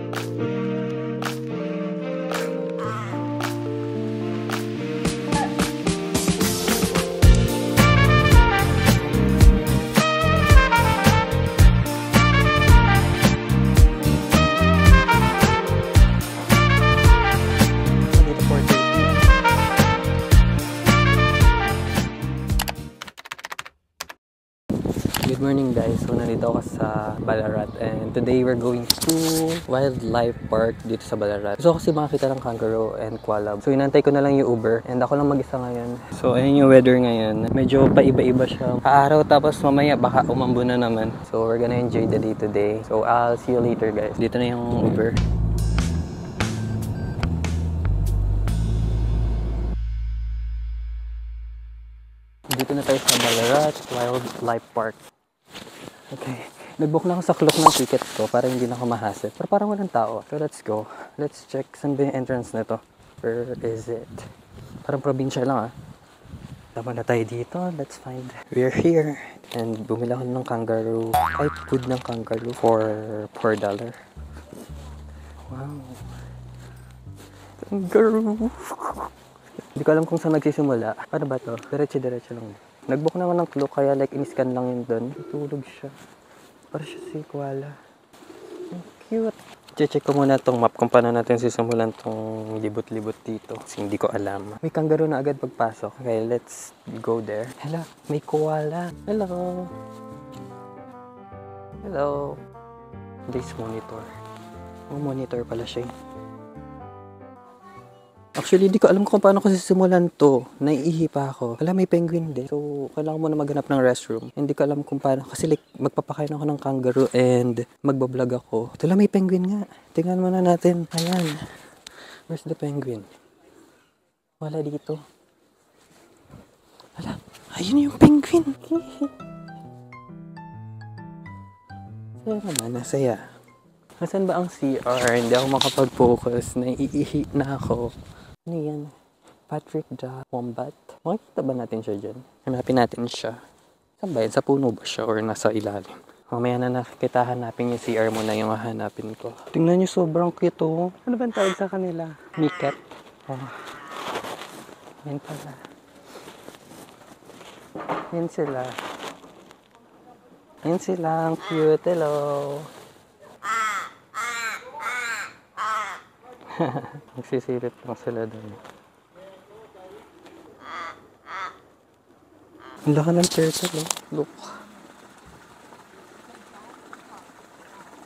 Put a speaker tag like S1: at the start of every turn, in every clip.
S1: Good morning guys, so nandito ako sa Ballarat and today we're going to Wildlife Park dito sa Ballarat. Gusto ko kasi makakita ng kangaroo and koala. So inantay ko na lang yung Uber and ako lang mag-isa ngayon. So ayun yung weather ngayon, medyo paiba-iba siya. Kaaraw tapos mamaya baka umambo na naman. So we're gonna enjoy the day today. So I'll see you later guys. Dito na yung Uber. Dito na tayo sa Ballarat Wildlife Park. Okay, nag-book na ako sa clock ng ticket ko para hindi na ako mahassle. Pero parang walang tao. So let's go. Let's check saan ba yung entrance na to. Where is it? Parang probinsya lang ah. Tama na tayo dito. Let's find. We're here. And bumili ako ng kangaroo. Kahit food ng kangaroo for $4. Wow. Kangaroo. Hindi ko alam kung saan nagsisimula. Paano ba to? Diretso-diretso lang. Nag-book naman ng clock kaya like in-scan lang yun doon. Tulog siya. Para siya si koala. Ang cute. Check ko muna tong map kung paano natin sisimulan tong libot-libot dito. Kasi hindi ko alam. May kangaroo na agad pagpasok. Okay, let's go there. Hala, may koala. Hello. Hello. This monitor. Oh, monitor pala siya. Actually, di ko alam kung paano ko sisimulan to. Naiihi pa ako. Wala, may penguin din. So, kailangan mo na maghanap ng restroom. Hindi ko alam kung paano. Kasi like, magpapakain ako ng kangaroo and magbablog ako. Wala, may penguin nga. Tingnan muna natin. Ayan. Where's the penguin? Wala dito. Wala. Ayun yung penguin. Saya naman. Nasaya. Nasaan ba ang CR? Hindi ako makapag-focus. Naiihi na ako. Ano yan? Patrick the Wombat. Makikita ba natin siya dyan? Hanapin natin siya. Saan ba yan? Sa puno ba siya? Or nasa ilalim? Mamaya na nakita hanapin yung CR muna yung hahanapin ko. Tingnan nyo, sobrang cute oh. Ano ba ang tawag sa kanila? Meerkat. Oh. Yan pala. Yan sila. Yan sila. Ang cute. Hello. Nagsisilip lang sila doon. Ang laki ng turtle, oh. Look.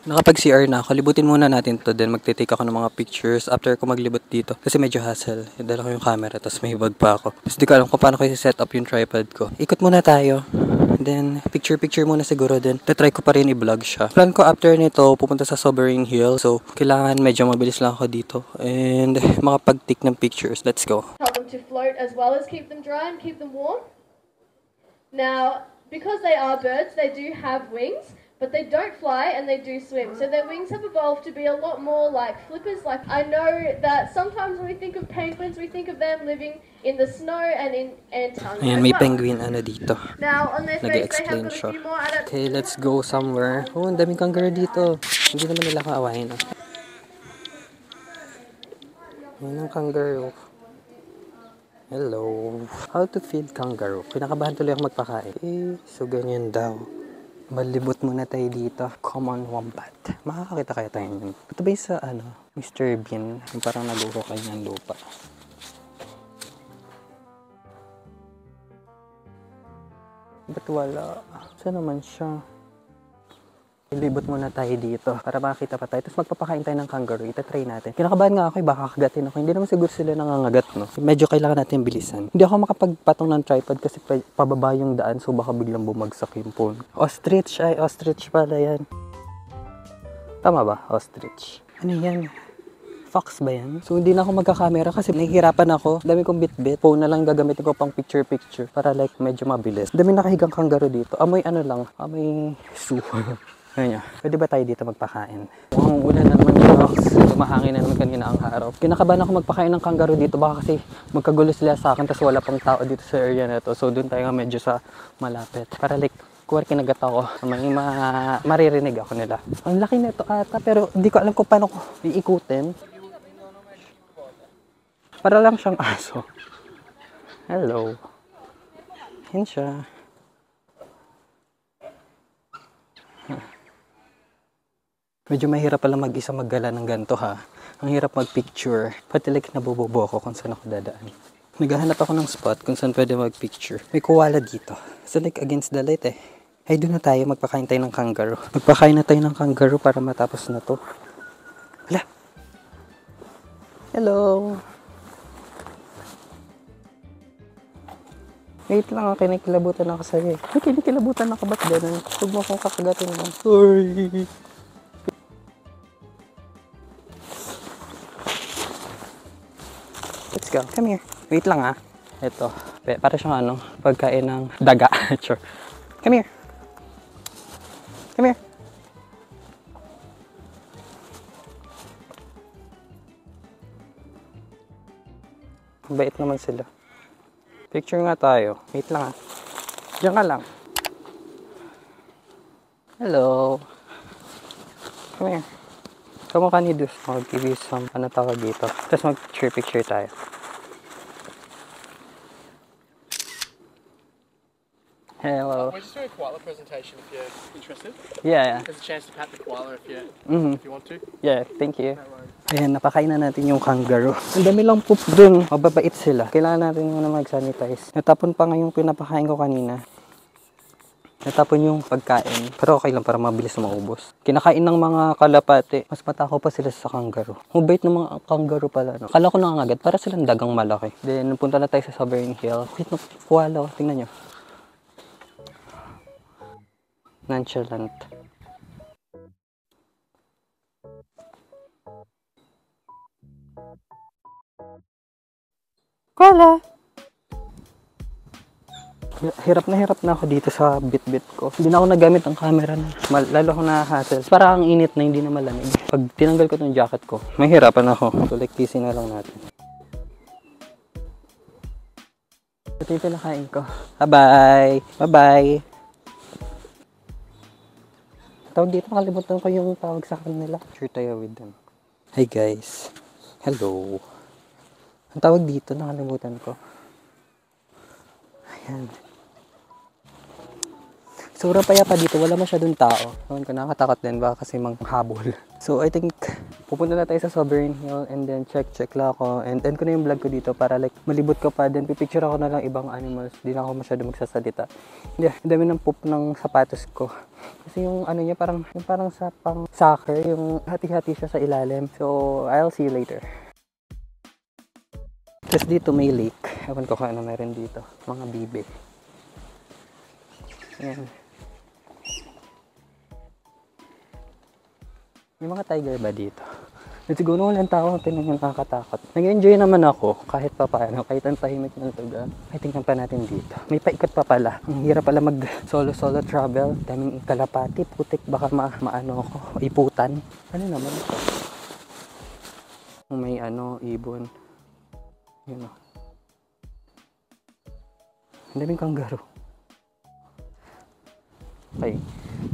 S1: Nakapag-CR na ako. Libutin muna natin to. Then magtitake ako ng mga pictures after ko maglibot dito. Kasi medyo hassle. Dala ko yung camera tapos may bag pa ako. Tapos di ko alam kung paano ko i-set up yung tripod ko. Ikot muna tayo. Then, picture muna siguro din. Tatry ko pa rin i-vlog siya. Plan ko after nito, pupunta sa Sovereign Hill. So, kailangan medyo mabilis lang ako dito. And, makapag-take ng pictures. Let's go.
S2: Help them to float as well as keep them dry and keep them warm. Now, because they are birds, they do have wings. But they don't fly and they do swim. So their wings have evolved to be a lot more like flippers. Like I know that sometimes when we think of penguins, we think of them living in the snow and in Antarctica.
S1: Ayan, may penguin ano dito.
S2: Now on their face they have got a
S1: siya.
S2: few more adaptations.
S1: Okay, let's go somewhere. Oh, ang daming kangaroo dito. Hindi naman nila kaawahin. Oh. Ayan ang kangaroo. Hello. How to feed kangaroo. Kinakabahan tuloy ako magpakain. Okay, so ganyan daw. Malibot muna tayo dito. Common wombat. Makakakita kaya tayo yun. Ito ba yung sa Mr. Bean? Yung parang nag-ukay ng lupa. Ba't wala? Saan naman siya? Ilibot muna tayo dito para makakita pa tayo. Tapos magpapakain tayo ng kangaroo. Itatry natin. Kinakabahan nga ako, baka kagatin ako. Hindi naman siguro sila nangangagat, no? Medyo kailangan natin bilisan. Hindi ako makapagpatong ng tripod kasi pababa yung daan. So baka biglang bumagsak yung phone. Ostrich. Ay, ostrich pala yan. Tama ba? Ostrich. Ano yan? Fox ba yan? So hindi na ako magkakamera kasi nahihirapan ako. Dami kong bit-bit. Phone na lang gagamitin ko pang picture-picture para like medyo mabilis. Dami nakahigang kangaroo dito. Amoy ano lang. Amoy suha. Ayun, pwede ba tayo dito magpakain? Ang ulan na naman yung mahangin na naman kanina ang araw. Kinakabahan ako magpakain ng kangaroo dito. Baka kasi magkagulo sila sa akin tapos wala pang tao dito sa area na to. So doon tayo medyo sa malapit. Para like kuwari kinagat ako, may maririnig ako nila. Ang laki na ito ata, pero hindi ko alam kung paano ko iikutin. Para lang siyang aso. Hello. Yan siya. Medyo mahirap pala mag-isa maggala ng ganito ha. Ang hirap mag-picture. Pati like nabububo ako kung saan ako dadaan. Naghahanap ako ng spot kung saan pwede mag-picture. May koala dito. So like against the light eh. Ay doon na tayo, magpakain tayo ng kangaroo. Magpakain na tayo ng kangaroo para matapos na to. Hala. Hello. Wait lang, kinikilabutan ako sa'yo eh. Ay, kinikilabutan ako, ba't ganun? Huwag mo akong kakagatin mo. Sorry. Let's go. Come here. Wait lang ah. Ito. Para siyang ano, pagkain ng daga. Sure. Come here. Come here. Bait naman sila. Picture nga tayo. Wait lang ah. Diyan ka lang. Hello. Come here. Kamukha ni Dus. I'll give you some, ano tawag dito. Tapos mag-picture tayo. Hello.
S3: We're just doing a koala presentation if you're interested.
S1: Yeah.
S3: There's a chance to pat the koala if you want to.
S1: Yeah, thank you.
S3: No worries.
S1: Ayan, napakain na natin yung kangaroo. Ang dami lang poop dun. Mababait sila. Kailangan natin muna mag-sanitize. Natapon pa nga yung pinapakain ko kanina. Natapon yung pagkain. Pero okay lang para mabilis maubos. Kinakain ng mga kalapate. Mas matakaw pa sila sa kangaroo. Mabait ng mga kangaroo pala. No? Kala ko nangangagat. Para silang dagang malaki. Then, punta na tayo sa Sovereign Hill. Wait, no, koala. Tingnan nyo. Nonchalant. Koala! Hirap na ako dito sa bit-bit ko. Hindi na ako nagamit ang camera na. Lalo ako na-hassle. Para ang init na hindi na malamig. Pag tinanggal ko itong jacket ko, mahirapan ako. So like teasing na lang natin. Ito yung pinakain ko. Bye-bye! Bye-bye! Tawag dito, makalimutan ko yung tawag sa kanila. Sure tayo with them. Hi guys. Hello. Ang tawag dito, nakalimutan ko. Ayan. Sura pa yapa dito, wala masyadong tao. Ewan ko, nakatakot din ba kasi manghabol. So I think, pupunta na tayo sa Sovereign Hill and then check lang ako. And end ko na yung vlog ko dito para like malibot ko pa. Then pipicture ako na lang ibang animals. Di na ako masyado magsasalita. Yeah, ang dami ng poop ng sapatos ko. Kasi yung ano niya yung parang sa pang soccer, yung hati-hati siya sa ilalim. So I'll see you later. Tapos dito may lake. Ewan ko kung ano meron dito. Mga bibe. Ayan. May mga tiger ba dito? Siguro walang tao, tinan yung nakakatakot. Nag-enjoy naman ako kahit pa paano, kahit ang tahimik ng lugar. Ay, tingnan pa natin dito. May paikot pa pala. Ang hirap pala mag solo travel. Daming kalapati, putik, baka maano ako, iputan. Ano naman ito? May ibon. Yun o. Ang daming kangaroo. Okay,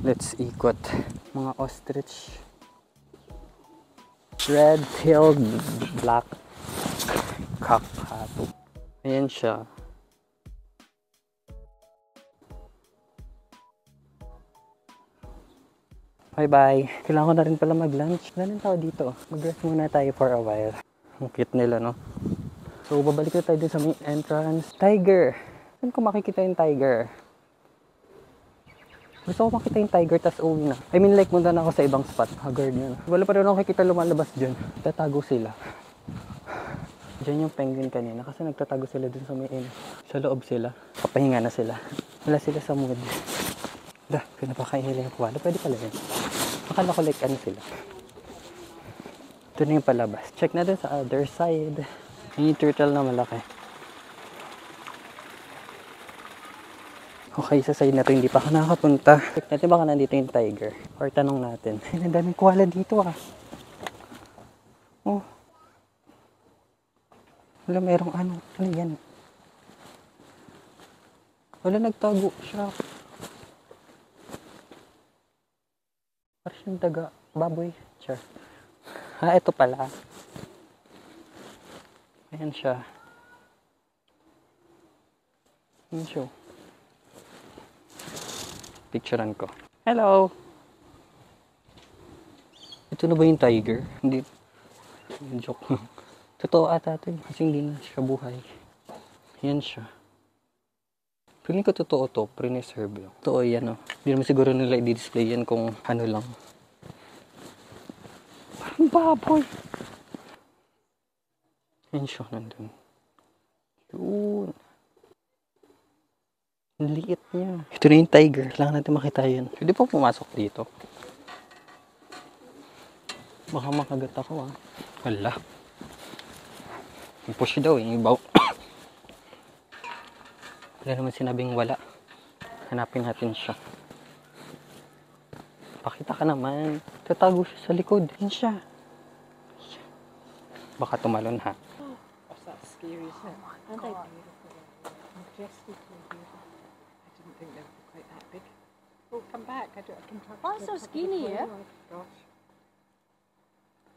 S1: let's ikot. Mga ostrich. Red-tailed black cockatoo. Ayan siya. Bye-bye. Kailangan ko na rin pala mag-lunch. Wala nang tao dito. Mag-rest muna tayo for a while. Ang cute nila, no? So, babalik na tayo din sa main entrance. Tiger! Saan ko makikita yung tiger? Gusto ko makita yung tiger, tas uwi na. I mean, like, munta na ako sa ibang spot. Haggard yun. Wala pa rin ako nakikita lumalabas dyan. Tatago sila. Diyan yung penguin kanina kasi nagtatago sila dun sa may sa loob sila. Papahinga na sila. Wala sila sa mood. Pinapakain nila yung koala. Pwede pala yun. Akala ko like ano sila. Ito na yung palabas. Check natin sa other side. Yung turtle na malaki. Okay, sa side na to hindi pa ako nakakapunta. Check natin baka nandito yung tiger. Or tanong natin. Ay, ang daming koala dito ah. Oh. Wala, merong ano yan? Wala, nagtago siya. Parang siyang daga. Baboy. Sure. Ito pala. Ayan siya. Ayan siya. Picturean ko. Hello! Ito na ba yung tiger? Hindi. Joke lang. Totoo ata ito eh. Kasi hindi na siya buhay. Ayan siya. Feeling ko totoo to. Pre-reserve lang. Totoo yan oh. Hindi naman siguro nila i-display yan kung ano lang. Parang baboy. Ayan siya nandun. Yun. Ang liit niya. Ito na yung tiger. Kailangan natin makita yun. Pwede po pumasok dito. Baka makagat ako ah. Wala. Push daw eh. Ibaw. Wala naman sinabing wala. Hanapin natin siya. Pakita ka naman. Tatago siya sa likod. Yan siya. Baka tumalon ha.
S4: What's that scary, isn't it? Aren't they beautiful? Majestically beautiful. I didn't think they were quite that big. Oh, come back. I can try.
S5: Why so skinny, yeah?
S4: Oh my gosh.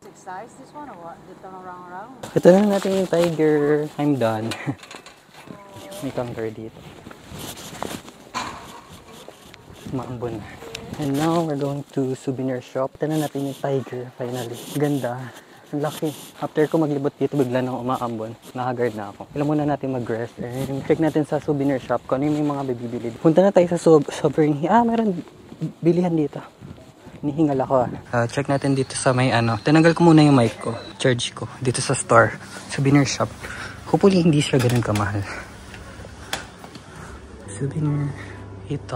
S5: Exercise this one or what? They turn around.
S1: Ito na natin yung tiger. I'm done. May kangaroo dito. Maambon. And now we're going to souvenir shop. Ito na natin yung tiger finally. Ganda. Ang laki. After ko maglibot dito, bigla nang umaambon. Nakagard na ako. Kailan muna natin mag-rest. And check natin sa souvenir shop kung ano yung mga bibili. Punta na tayo sa sovereign. Meron bilihan dito. Nihingal ako check natin dito sa may ano. Tinanggal ko muna yung mic ko. Charge ko. Dito sa store. Souvenir shop. Hopefully hindi siya ganun kamahal. Souvenir. $8.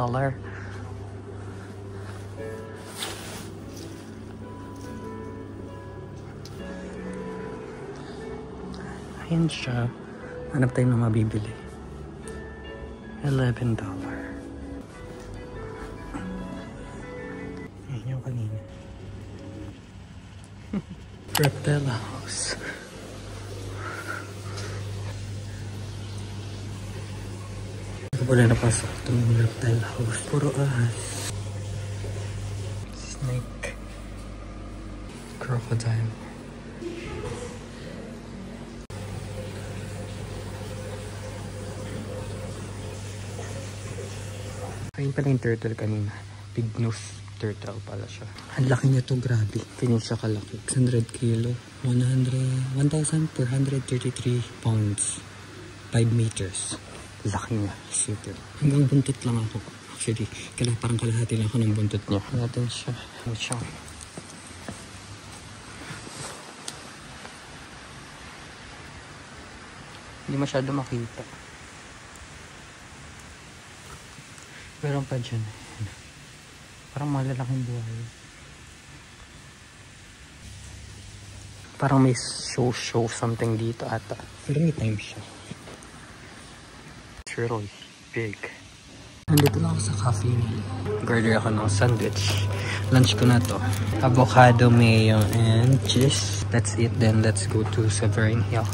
S1: Ayan siya. Hanap tayo na mabibili. $11. Ayan yung kanina. Reptile house. Wala na pasok itong reptile house. Puro ahas. Snake. Crocodile. Ayun pala yung turtle kanina. Big nose turtle pala siya. Ang laki niya to, grabe. Ganyan siya kalaki. 600 kilo. 1,433 pounds. 5 meters. Laki niya. Super. Hanggang buntot lang ako. Actually, parang kalahati lang ako ng buntot niya. Natin siya. Ano siya? Hindi masyado makita. Meron pa dyan. Parang malalaking buhay. Parang may show something dito ata. Pero may time siya. It's really big. Nandito lang ako sa cafe nila. Order ako ng sandwich. Lunch ko na to. Avocado, mayo, and cheese. That's it. Then let's go to Sovereign Hill.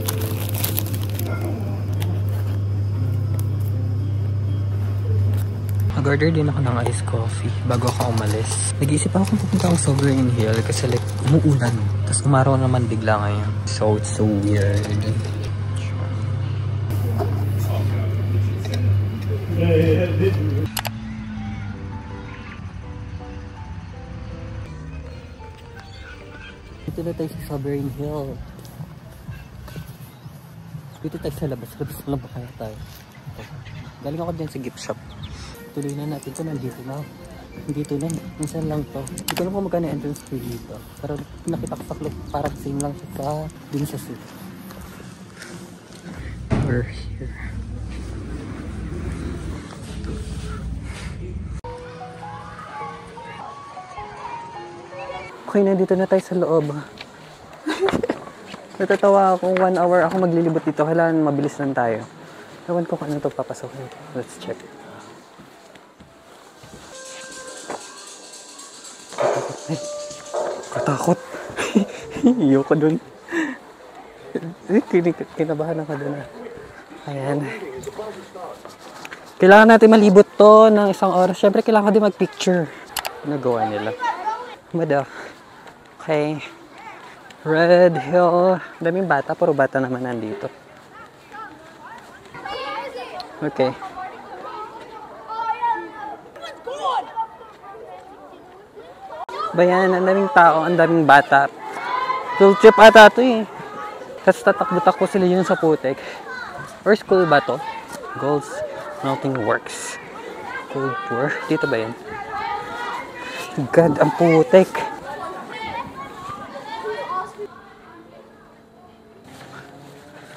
S1: Nag-order din ako ng iced coffee bago ako umalis. Nag-iisip ako kung pupunta akong Sovereign Hill kasi like umuulan. Tapos umaraw naman bigla ngayon. So it's so weird. Dito na tayo sa Sovereign Hill. Dito tayo sa labas. Labas na lang ba kaya tayo? Galing ako dyan sa gift shop. Tuloy na natin ito. Nandito na. Dito na. Minsan lang to. Hindi ko alam kung magkano entrance fee dito. Pero nakita ko sa club. Parang same lang siya sa din sa suit. We're here. Okay, nandito na tayo sa loob. Natatawa akong 1 hour ako maglilibot dito. Kailangan mabilis lang tayo. Ewan ko kung ano ito papasokin. Let's check. Katakot. Iyoko dun. Kinabahan ako dun. Ayan. Kailangan natin malibot to ng 1 oras. Siyempre, kailangan ko din mag-picture. Nagawa nila. Mada. Okay. Red Hill. Daming bata. Puro bata naman nandito. Okay. Bayan, ang daming tao, ang daming bata. Field trip ata ito eh. Tapos tatakbo-takbo sila yun sa putek. Or school ba to? Gold's Melting Works. Gold Tour. Dito ba yan? God, ang putek.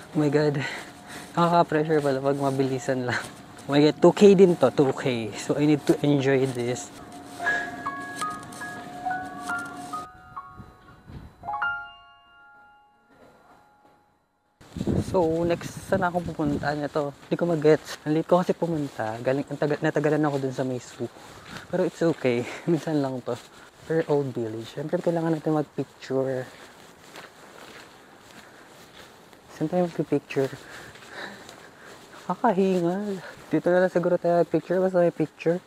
S1: Oh my God. Nakaka-pressure pala pag mabilisan lang. Oh my God, 2K din to, 2K. So I need to enjoy this. So, next, saan ako pupunta na to? Hindi ko mag-gets. Ang late ko kasi pumunta. Natagalan ako dun sa may zoo. Pero it's okay. Minsan lang to. Very old village. Siyempre, kailangan natin mag-picture. Saan tayo mag-picture? Kakahingal. Dito na lang siguro tayo mag-picture. Basta may picture.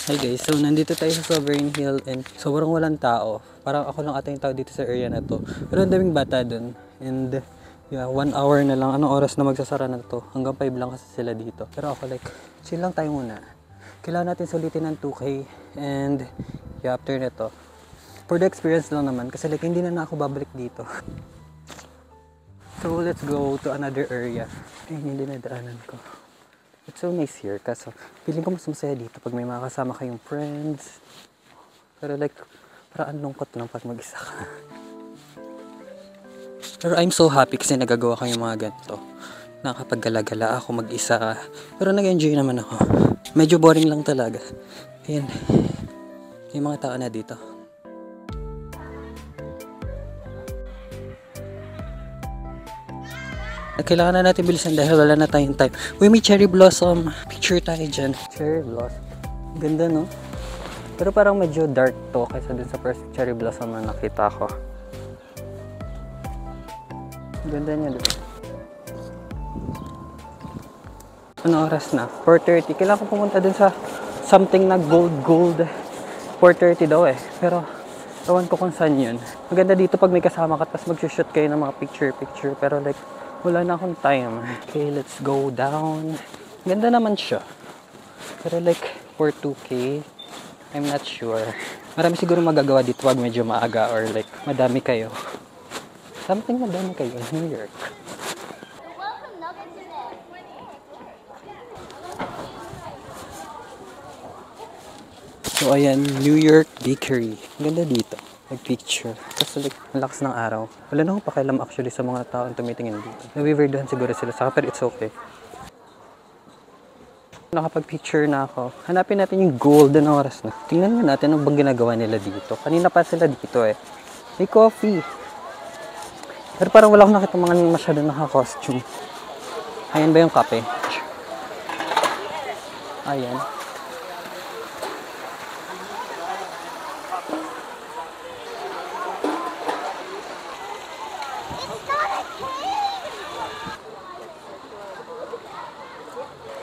S1: Hi guys, so nandito tayo sa Sovereign Hill and sobrang walang tao. Parang ako lang ata yung tao dito sa area na to. Pero ang daming bata dun. And yeah, 1 hour na lang. Anong oras na magsasara na to? Hanggang 5 lang kasi sila dito. Pero ako like, chill lang tayo muna. Kailangan natin sulitin ng 2K. And yeah, after nito. For the experience lang naman. Kasi like, hindi na ako babalik dito. So let's go to another area. Ayun yung dinadaanan ko. It's so nice here, kaso feeling ko mas masaya dito pag may mga kasama kayong friends. Pero like, parang lungkot lang pag mag-isa ka. Pero I'm so happy kasi nagagawa ko yung mga ganito. Nakapag-gala-gala ako mag-isa. Pero nag-enjoy naman ako. Medyo boring lang talaga. Ayan. Yung mga tao na dito. Kailangan na natin bilisan dahil wala na tayong time. Uy, may cherry blossom. Picture tayo dyan. Cherry blossom. Ganda, no? Pero parang medyo dark to kaysa dun sa first cherry blossom na nakita ko. Ganda niya, diba? Ano oras na? 4:30. Kailangan ko pumunta dun sa something na gold. 4:30 daw eh. Pero, ewan ko kung saan yun. Maganda dito pag may kasama ka tapos mag-shoot kayo ng mga picture. Pero like, wala na akong time. Okay, let's go down. Ganda naman siya. Pero like, for 2K, I'm not sure. Marami siguro magagawa dito pag medyo maaga or like, madami kayo. Something madami kayo in New York. So ayan, New York Bakery. Ganda dito. Picture. Tapos like, malakas ng araw. Wala na akong pakialam actually sa mga taong tumitingin dito. Nawiwerdohan siguro sila sa akin, pero it's okay. Nakapag-picture na ako. Hanapin natin yung golden oras na. Tingnan nga natin ano bang ginagawa nila dito. Kanina pa sila dito eh. May coffee. Pero parang wala akong nakita mga masyado naka-costume. Ayan ba yung kape? Ayan.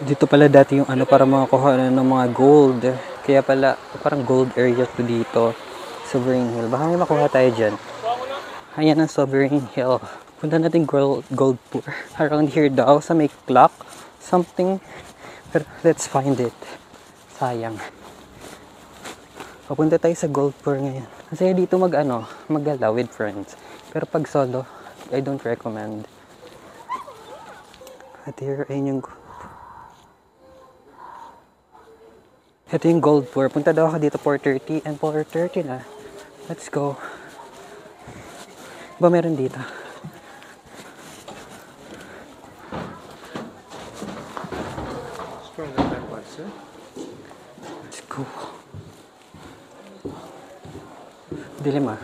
S1: Dito pala dati yung ano para makakuha ng mga gold. Kaya pala parang gold area to dito. Sovereign Hill. Baka may makuha tayo dyan. Ayan ang Sovereign Hill. Punta natin gold tour. Around here daw sa may clock. Something. Pero let's find it. Sayang. Papunta tayo sa gold tour ngayon. Kasi dito mag-gala with friends. Pero pag solo, I don't recommend. At here, ayun yung ito yung gold tour. Punta daw ako dito 4:30 and 4:30 na. Let's go. Ba meron dito? Let's go. Dilim ah.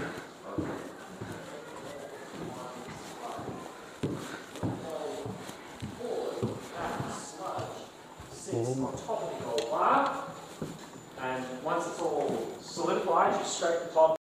S6: And once it's all solidified, you scrape the top.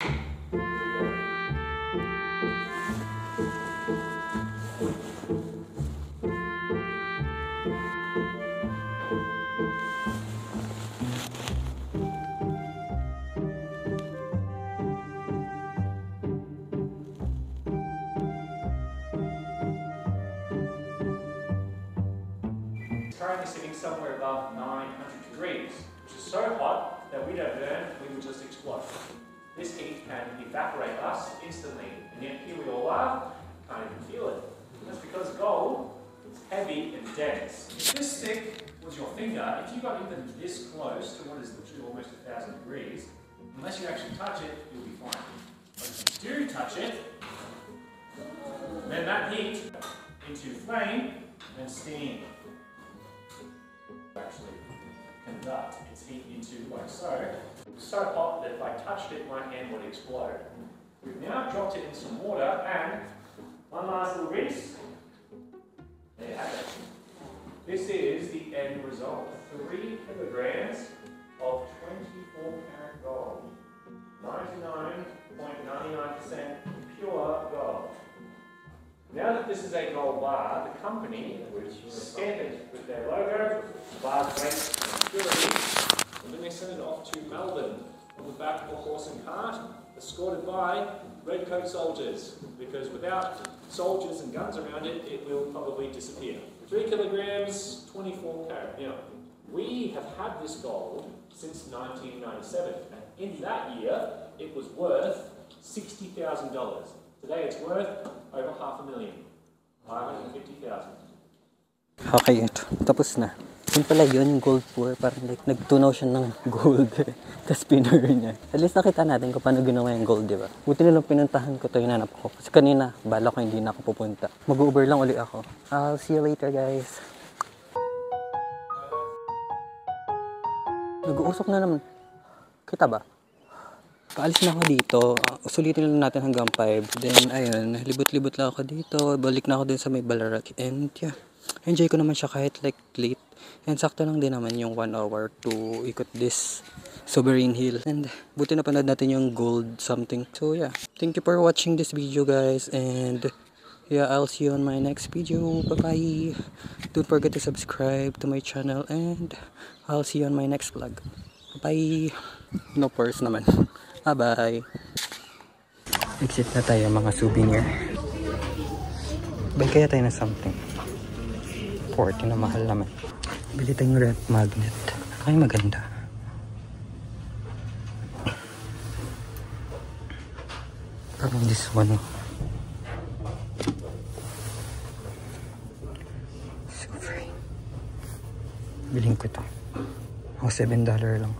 S6: currently sitting somewhere above 900 degrees, which is so hot that we don't burn, we will just explode. This heat can evaporate us instantly, and yet here we all are, can't even feel it. That's because gold is heavy and dense. If this thick was your finger, if you got even this close to what is literally almost 1,000 degrees, unless you actually touch it, you'll be fine. But if you do touch it, then that heat into flame and steam actually conduct its heat into like so. It's so hot that if I touched it, my hand would explode. We've now dropped it in some water, and one last little rinse. There you have it. This is the end result. 3 kilograms of 24 karat gold. 99.99% pure gold. Now that this is a gold bar, the company, which stamped it with their logo, the bar's weight and purity, and then they send it off to Melbourne on the back of a horse and cart, escorted by redcoat soldiers, because without soldiers and guns around it, it will probably disappear. 3 kilograms, 24 karat. Now, we have had this gold since 1997, and in that year, it was worth $60,000. Today it's worth over $500,000. 550,000.
S1: Okay, ito. Tapos na. Yun pala yun, gold pour. Parang like, nagtunaw siya ng gold. Tapos pinur niya. At least nakita natin kung paano ginawa yung gold, di ba? Buti na lang pinuntahan ko ito, hinanap ko. Kasi kanina, bala ko hindi na ako pupunta. Mag-Uber lang uli ako. I'll see you later, guys. Nag-uusok na naman. Kita ba? Paalis na ako dito. Sulitin lang natin hanggang 5. Then, ayun. Libot-libot lang ako dito. Balik na ako din sa may Ballarat. And, yeah. Enjoy ko naman siya kahit like late. And sakto lang din naman yung 1 hour to ikot this Sovereign Hill. And, buti na panood natin yung gold something. So, yeah. Thank you for watching this video, guys. And, yeah, I'll see you on my next video. Bye-bye. Don't forget to subscribe to my channel. And, I'll see you on my next vlog. Bye. No purse naman. Bye-bye. Exit na tayo mga souvenir. Buy kaya tayo na something. 40 na mahal naman. Bili tayong rep magnet. Ay maganda. Parang this one. Super. Biling ko to. $7 lang.